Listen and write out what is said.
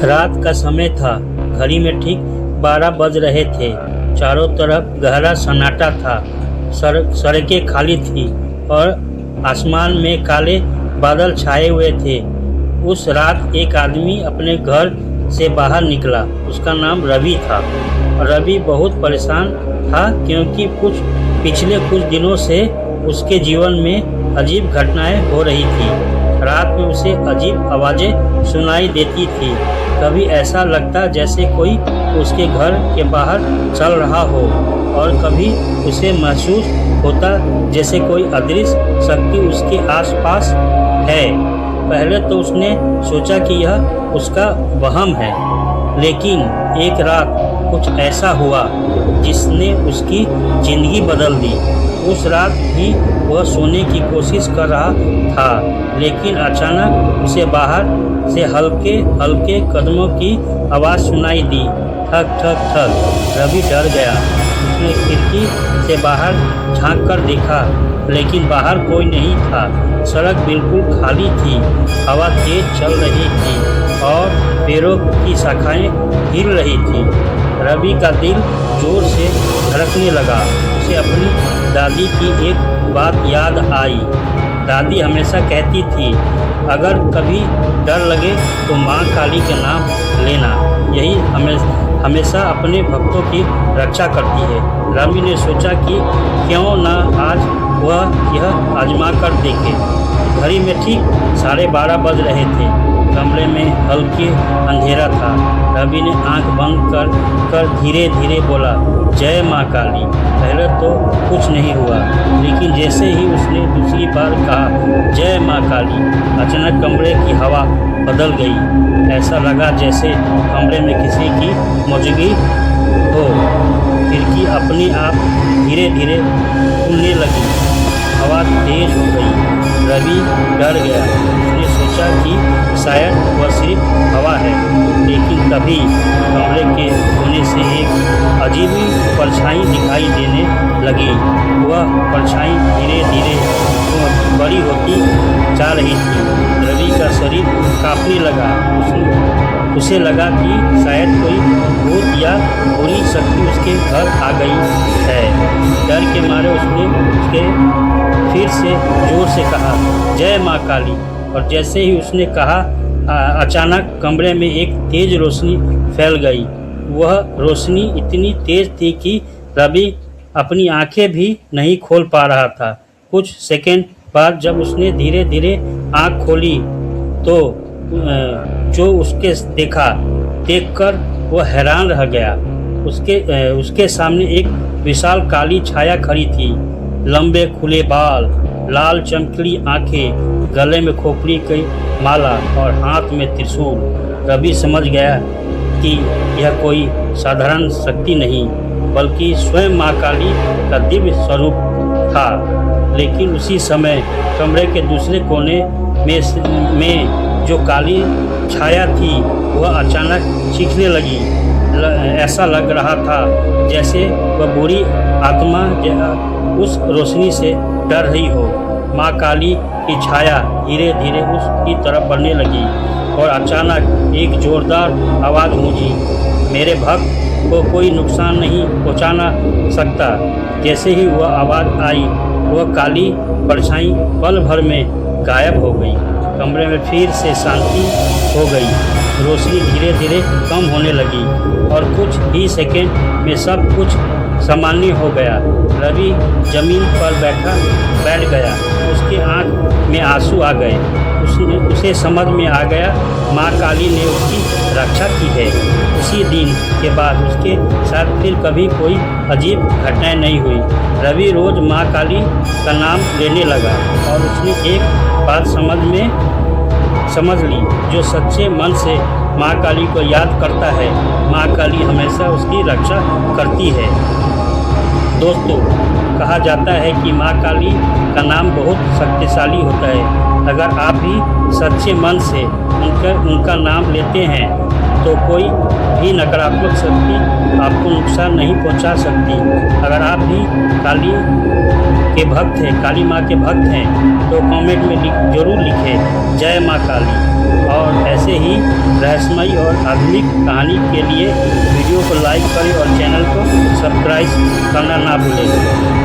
रात का समय था। घड़ी में ठीक 12 बज रहे थे। चारों तरफ गहरा सन्नाटा था। सड़कें खाली थी और आसमान में काले बादल छाए हुए थे। उस रात एक आदमी अपने घर से बाहर निकला। उसका नाम रवि था। रवि बहुत परेशान था क्योंकि पिछले कुछ दिनों से उसके जीवन में अजीब घटनाएं हो रही थी। रात में उसे अजीब आवाज़ें सुनाई देती थी। कभी ऐसा लगता जैसे कोई उसके घर के बाहर चल रहा हो और कभी उसे महसूस होता जैसे कोई अदृश्य शक्ति उसके आसपास है। पहले तो उसने सोचा कि यह उसका वहम है, लेकिन एक रात कुछ ऐसा हुआ जिसने उसकी ज़िंदगी बदल दी। उस रात भी वह सोने की कोशिश कर रहा था, लेकिन अचानक उसे बाहर से हल्के हल्के कदमों की आवाज़ सुनाई दी। ठक ठक ठक। रवि डर गया। उसने खिड़की से बाहर झांक कर देखा, लेकिन बाहर कोई नहीं था। सड़क बिल्कुल खाली थी। हवा तेज चल रही थी और पेड़ों की शाखाएं हिल रही थी। रवि का दिल जोर से धड़कने लगा। उसे अपनी दादी की एक बात याद आई। दादी हमेशा कहती थी, अगर कभी डर लगे तो माँ काली का नाम लेना, यही हमेशा अपने भक्तों की रक्षा करती है। रवि ने सोचा कि क्यों ना आज वह यह आजमा कर देखे। घड़ी में ठीक 12:30 बज रहे थे। कमरे में हल्के अंधेरा था। रवि ने आंख बंद कर धीरे धीरे बोला, जय माँ काली। पहले तो कुछ नहीं हुआ, लेकिन जैसे ही उसने दूसरी बार कहा जय माँ काली, अचानक कमरे की हवा बदल गई। ऐसा लगा जैसे कमरे में किसी की मौजूदगी हो। खिड़की अपने आप धीरे धीरे खुलने लगी। हवा तेज हो गई। रवि डर गया। उसने सोचा कि शायद वह सिर्फ हवा है, लेकिन तभी कमरे के कोने से एक अजीब परछाई दिखाई देने लगी। वह परछाई धीरे धीरे बड़ी होती जा रही थी। रवि का शरीर कांपने लगा। उसे लगा कि शायद कोई भूत या बुरी शक्ति उसके घर आ गई है। डर के मारे उसके फिर से जोर से कहा, जय माँ काली। और जैसे ही उसने कहा, अचानक कमरे में एक तेज रोशनी फैल गई। वह रोशनी इतनी तेज थी कि रवि अपनी आंखें भी नहीं खोल पा रहा था। कुछ सेकंड बाद जब उसने धीरे धीरे आंख खोली तो जो उसके देखकर वह हैरान रह गया। उसके सामने एक विशाल काली छाया खड़ी थी। लंबे खुले बाल, लाल चमकीली आंखें, गले में खोपड़ी की माला और हाथ में त्रिशूल। रवि समझ गया कि यह कोई साधारण शक्ति नहीं, बल्कि स्वयं माँ काली का दिव्य स्वरूप था। लेकिन उसी समय कमरे के दूसरे कोने में जो काली छाया थी वह अचानक चीखने लगी। ऐसा लग रहा था जैसे वह बुरी आत्मा उस रोशनी से डर रही हो। माँ काली की छाया धीरे धीरे उसकी तरफ बढ़ने लगी और अचानक एक जोरदार आवाज़ गूंजी, मेरे भक्त को कोई नुकसान नहीं पहुँचाना सकता। जैसे ही वह आवाज़ आई, वह काली परछाई पल भर में गायब हो गई। कमरे में फिर से शांति हो गई। रोशनी धीरे धीरे कम होने लगी और कुछ ही सेकंड में सब कुछ सामान्य हो गया। रवि जमीन पर बैठ गया। उसकी आंख में आंसू आ गए। उसे समझ में आ गया माँ काली ने उसकी रक्षा की है। उसी दिन के बाद उसके साथ फिर कभी कोई अजीब घटनाएं नहीं हुई। रवि रोज़ माँ काली का नाम लेने लगा और उसने एक बात समझ ली, जो सच्चे मन से माँ काली को याद करता है, माँ काली हमेशा उसकी रक्षा करती है। दोस्तों, कहा जाता है कि माँ काली का नाम बहुत शक्तिशाली होता है। अगर आप भी सच्चे मन से उनका नाम लेते हैं तो कोई भी नकारात्मक शक्ति आपको नुकसान नहीं पहुंचा सकती। अगर आप भी काली के भक्त हैं, काली माँ के भक्त हैं, तो कमेंट में जरूर लिखें जय माँ काली। और ऐसे ही रहस्यमयी और आधुनिक कहानी के लिए वीडियो को लाइक करें और चैनल को सब्सक्राइब करना ना भूलें।